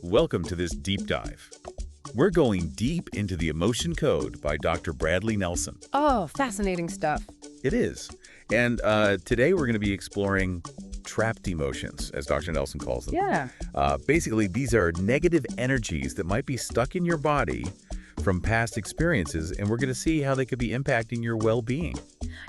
Welcome to this deep dive. We're going deep into the emotion code by Dr. Bradley Nelson. Oh, fascinating stuff. It is. And today we're going to be exploring trapped emotions, as Dr. Nelson calls them. Yeah. Basically, these are negative energies that might be stuck in your body from past experiences, and we're going to see how they could be impacting your well-being.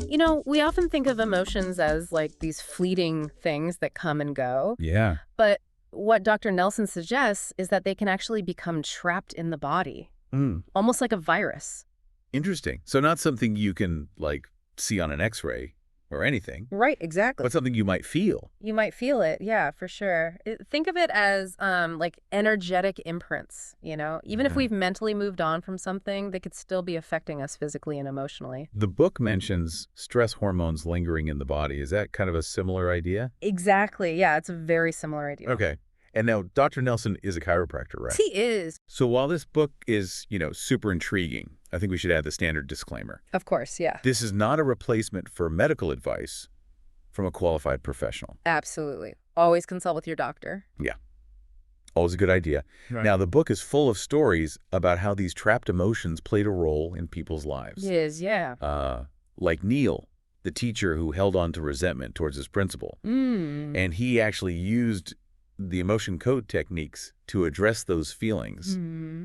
You know, we often think of emotions as like these fleeting things that come and go. Yeah. But what Dr. Nelson suggests is that they can actually become trapped in the body, almost like a virus. Interesting. So not something you can, like, see on an X-ray or anything. Right, exactly. But something you might feel. You might feel it, yeah, for sure. Think of it as like energetic imprints, you know? Even if we've mentally moved on from something, they could still be affecting us physically and emotionally. The book mentions stress hormones lingering in the body. Is that kind of a similar idea? Exactly, yeah, it's a very similar idea. Okay. And now Dr. Nelson is a chiropractor, right? He is. So while this book is, super intriguing, I think we should add the standard disclaimer. Of course, yeah. This is not a replacement for medical advice from a qualified professional. Absolutely. Always consult with your doctor. Yeah. Always a good idea. Right. Now, the book is full of stories about how these trapped emotions played a role in people's lives. It is, yeah. Like Neil, the teacher who held on to resentment towards his principal. And he actually used the emotion code techniques to address those feelings.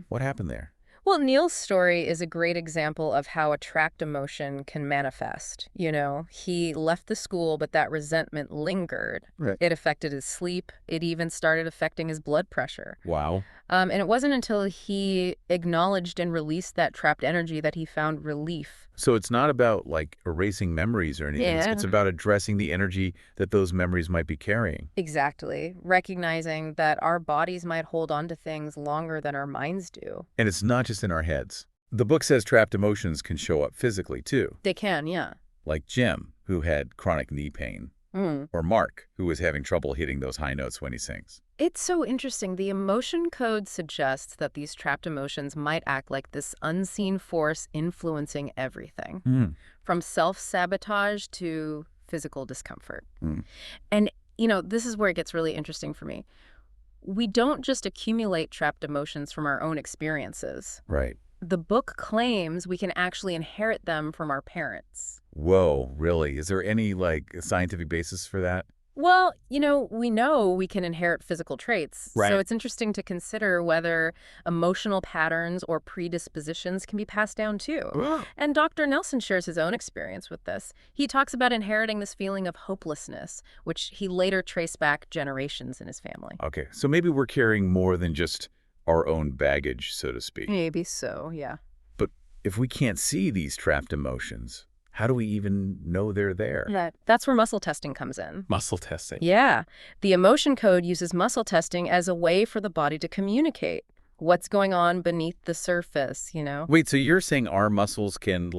What happened there? Well, Neil's story is a great example of how a trapped emotion can manifest. You know, he left the school, but that resentment lingered. Right. It affected his sleep. It even started affecting his blood pressure. Wow. And it wasn't until he acknowledged and released that trapped energy that he found relief. So it's not about, like, erasing memories or anything. Yeah. It's about addressing the energy that those memories might be carrying. Exactly. Recognizing that our bodies might hold on to things longer than our minds do. And it's not just in our heads. The book says trapped emotions can show up physically, too. They can, yeah. Like Jim, who had chronic knee pain. Or Mark, who was having trouble hitting those high notes when he sings. It's so interesting. The emotion code suggests that these trapped emotions might act like this unseen force influencing everything, from self-sabotage to physical discomfort. And, this is where it gets really interesting for me. We don't just accumulate trapped emotions from our own experiences. Right. The book claims we can actually inherit them from our parents. Whoa, really? Is there any, scientific basis for that? Well, we know we can inherit physical traits. Right. So it's interesting to consider whether emotional patterns or predispositions can be passed down too. And Dr. Nelson shares his own experience with this. He talks about inheriting this feeling of hopelessness, which he later traced back generations in his family. Okay, so maybe we're carrying more than just our own baggage, so to speak. Maybe so, yeah. But if we can't see these trapped emotions, how do we even know they're there? That's where muscle testing comes in. Muscle testing. Yeah. The emotion code uses muscle testing as a way for the body to communicate what's going on beneath the surface, Wait, so you're saying our muscles can,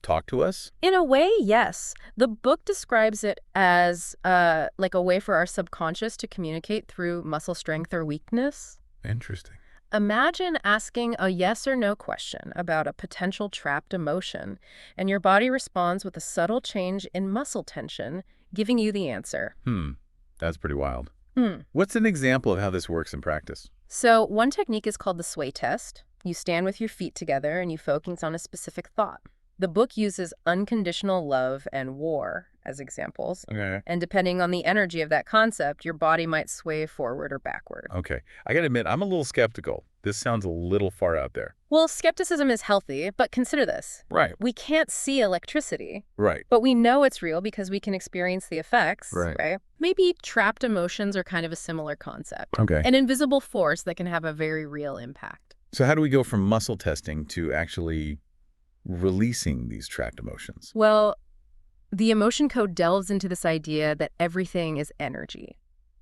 talk to us? In a way, yes. The book describes it as like a way for our subconscious to communicate through muscle strength or weakness. Interesting. Imagine asking a yes or no question about a potential trapped emotion, and your body responds with a subtle change in muscle tension, giving you the answer. That's pretty wild. What's an example of how this works in practice? So one technique is called the sway test. You stand with your feet together and you focus on a specific thought. The book uses unconditional love and war as examples. Okay. And depending on the energy of that concept, your body might sway forward or backward. Okay. I gotta admit, I'm a little skeptical. This sounds a little far out there. Well, skepticism is healthy, but consider this. Right. We can't see electricity. Right. But we know it's real because we can experience the effects, Right. Maybe trapped emotions are kind of a similar concept. Okay. An invisible force that can have a very real impact. So how do we go from muscle testing to actually releasing these trapped emotions? Well, the emotion code delves into this idea that everything is energy.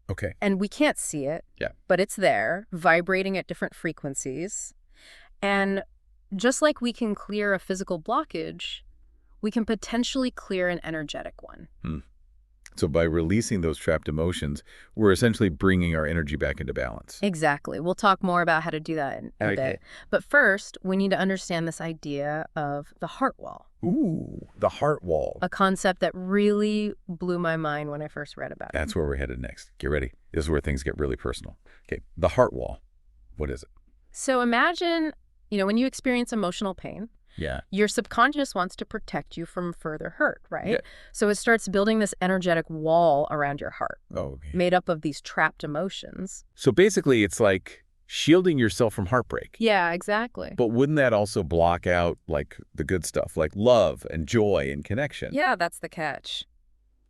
Okay. And we can't see it, but it's there, vibrating at different frequencies. And just like we can clear a physical blockage, we can potentially clear an energetic one. So by releasing those trapped emotions, we're essentially bringing our energy back into balance. Exactly. We'll talk more about how to do that in a bit. But first, we need to understand this idea of the heart wall. Ooh, the heart wall. A concept that really blew my mind when I first read about it. That's where we're headed next. Get ready. This is where things get really personal. Okay, the heart wall. What is it? So imagine, when you experience emotional pain, your subconscious wants to protect you from further hurt, right? Yeah. So it starts building this energetic wall around your heart, Okay. made up of these trapped emotions. So basically, it's like shielding yourself from heartbreak. Yeah, exactly. But wouldn't that also block out, like, the good stuff, like love and joy and connection? Yeah, that's the catch.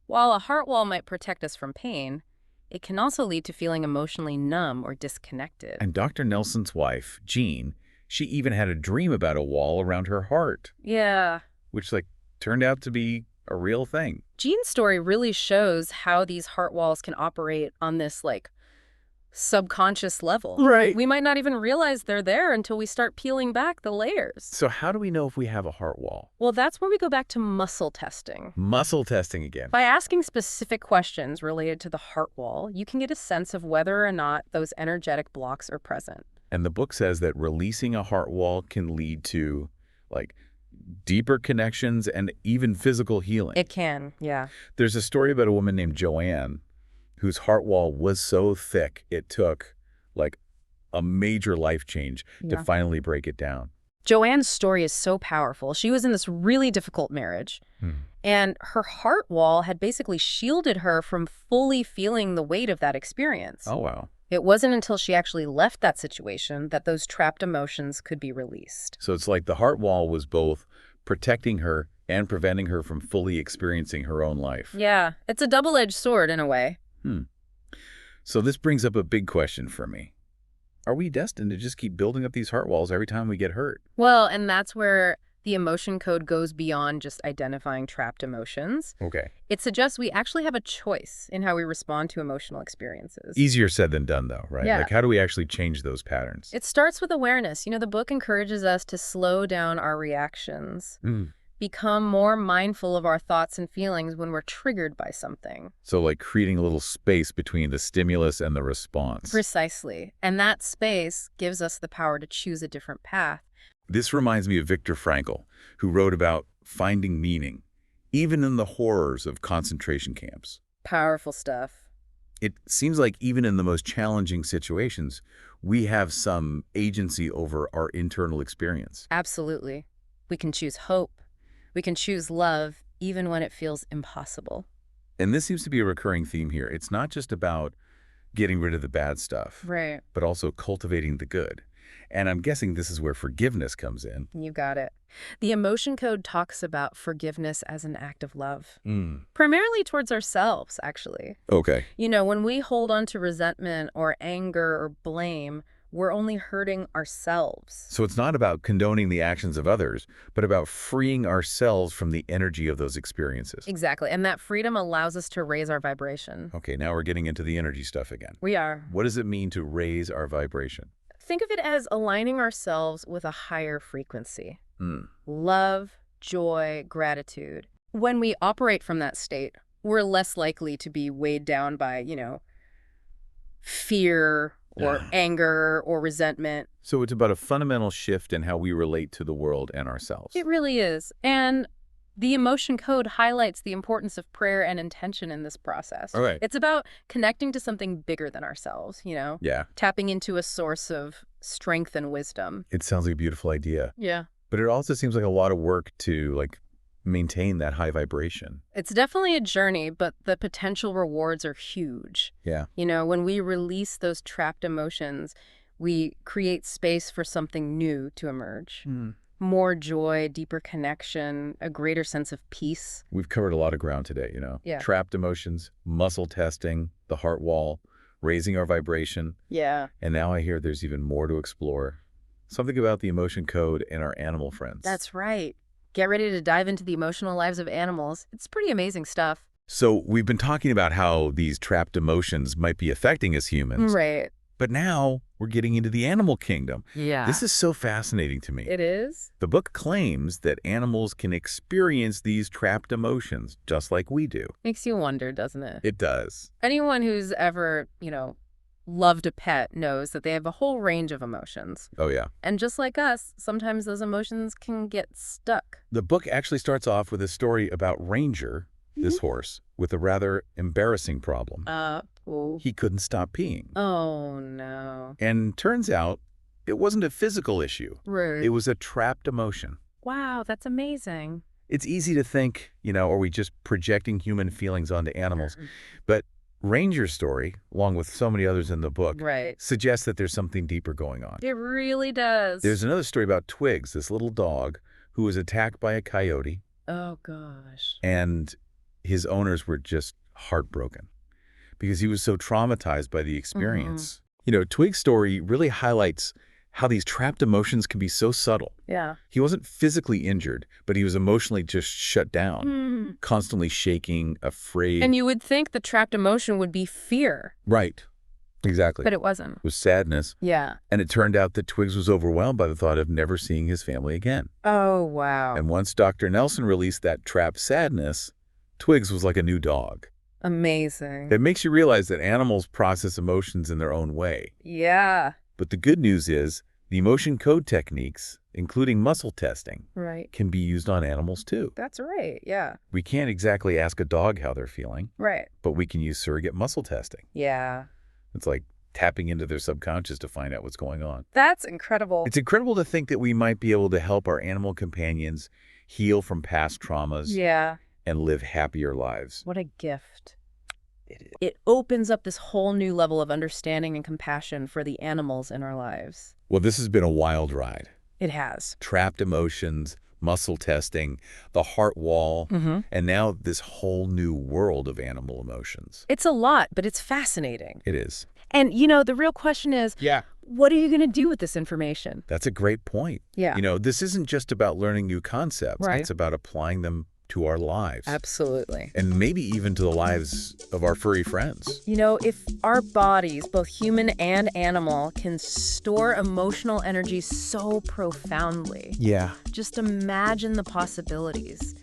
While a heart wall might protect us from pain, it can also lead to feeling emotionally numb or disconnected. And Dr. Nelson's wife, Jean, she even had a dream about a wall around her heart. Yeah. Which, turned out to be a real thing. Jean's story really shows how these heart walls can operate on this, subconscious level. Right. We might not even realize they're there until we start peeling back the layers. So how do we know if we have a heart wall? Well, that's where we go back to muscle testing. Muscle testing again. By asking specific questions related to the heart wall, you can get a sense of whether or not those energetic blocks are present. And the book says that releasing a heart wall can lead to, deeper connections and even physical healing. It can, yeah. There's a story about a woman named Joanne whose heart wall was so thick it took, a major life change to finally break it down. Joanne's story is so powerful. She was in this really difficult marriage, and her heart wall had basically shielded her from fully feeling the weight of that experience. Oh, wow. It wasn't until she actually left that situation that those trapped emotions could be released. So it's like the heart wall was both protecting her and preventing her from fully experiencing her own life. Yeah, it's a double-edged sword in a way. So this brings up a big question for me. Are we destined to just keep building up these heart walls every time we get hurt? Well, and that's where the emotion code goes beyond just identifying trapped emotions. Okay. It suggests we actually have a choice in how we respond to emotional experiences. Easier said than done, though, right? Yeah. How do we actually change those patterns? It starts with awareness. The book encourages us to slow down our reactions, become more mindful of our thoughts and feelings when we're triggered by something. So creating a little space between the stimulus and the response. Precisely. And that space gives us the power to choose a different path. This reminds me of Viktor Frankl, who wrote about finding meaning, even in the horrors of concentration camps. Powerful stuff. It seems like even in the most challenging situations, we have some agency over our internal experience. Absolutely. We can choose hope. We can choose love, even when it feels impossible. And this seems to be a recurring theme here. It's not just about getting rid of the bad stuff, Right. but also cultivating the good. And I'm guessing this is where forgiveness comes in. You got it. The emotion code talks about forgiveness as an act of love, primarily towards ourselves, actually. Okay. When we hold on to resentment or anger or blame, we're only hurting ourselves. So it's not about condoning the actions of others, but about freeing ourselves from the energy of those experiences. Exactly. And that freedom allows us to raise our vibration. Okay, now we're getting into the energy stuff again. We are. What does it mean to raise our vibration? Think of it as aligning ourselves with a higher frequency. Love, joy, gratitude. When we operate from that state, we're less likely to be weighed down by, fear or anger or resentment. So it's about a fundamental shift in how we relate to the world and ourselves. It really is. And the emotion code highlights the importance of prayer and intention in this process. All right. It's about connecting to something bigger than ourselves, Yeah. tapping into a source of strength and wisdom. It sounds like a beautiful idea. Yeah. But it also seems like a lot of work to, maintain that high vibration. It's definitely a journey, but the potential rewards are huge. Yeah. When we release those trapped emotions, we create space for something new to emerge. More joy, deeper connection, a greater sense of peace. We've covered a lot of ground today, Yeah. Trapped emotions, muscle testing, the heart wall, raising our vibration. Yeah. And now I hear there's even more to explore. Something about the emotion code and our animal friends. That's right. Get ready to dive into the emotional lives of animals. It's pretty amazing stuff. So we've been talking about how these trapped emotions might be affecting us humans. Right. But now we're getting into the animal kingdom. Yeah. This is so fascinating to me. It is? The book claims that animals can experience these trapped emotions just like we do. Makes you wonder, doesn't it? It does. Anyone who's ever, loved a pet knows that they have a whole range of emotions. Oh, yeah. And just like us, sometimes those emotions can get stuck. The book actually starts off with a story about Ranger, this horse, with a rather embarrassing problem. He couldn't stop peeing. Oh, no. And turns out it wasn't a physical issue. Rude. It was a trapped emotion. Wow, that's amazing. It's easy to think, are we just projecting human feelings onto animals? But Ranger's story, along with so many others in the book, suggests that there's something deeper going on. It really does. There's another story about Twigs, this little dog who was attacked by a coyote. Oh, gosh. And his owners were just heartbroken because he was so traumatized by the experience. Twig's story really highlights how these trapped emotions can be so subtle. Yeah. He wasn't physically injured, but he was emotionally just shut down, constantly shaking, afraid. And you would think the trapped emotion would be fear. Right. Exactly. But it wasn't. It was sadness. Yeah. And it turned out that Twigs was overwhelmed by the thought of never seeing his family again. Oh, wow. And once Dr. Nelson released that trapped sadness, Twigs was like a new dog. Amazing. It makes you realize that animals process emotions in their own way. Yeah. But the good news is the emotion code techniques, including muscle testing, can be used on animals too. That's right, yeah. We can't exactly ask a dog how they're feeling. Right. But we can use surrogate muscle testing. Yeah. It's like tapping into their subconscious to find out what's going on. That's incredible. It's incredible to think that we might be able to help our animal companions heal from past traumas and live happier lives. What a gift. It opens up this whole new level of understanding and compassion for the animals in our lives. Well, this has been a wild ride. It has. Trapped emotions, muscle testing, the heart wall, and now this whole new world of animal emotions. It's a lot, but it's fascinating. It is. And, the real question is, what are you going to do with this information? That's a great point. Yeah. This isn't just about learning new concepts. Right. It's about applying them to our lives. Absolutely. And maybe even to the lives of our furry friends. If our bodies, both human and animal, can store emotional energy so profoundly. Yeah. Just imagine the possibilities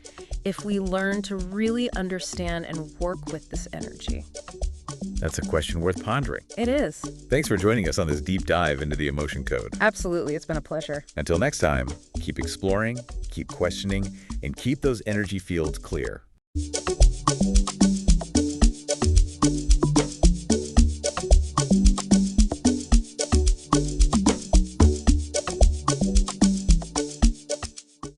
if we learn to really understand and work with this energy. That's a question worth pondering. It is. Thanks for joining us on this deep dive into the emotion code. Absolutely. It's been a pleasure. Until next time, keep exploring, keep questioning, and keep those energy fields clear.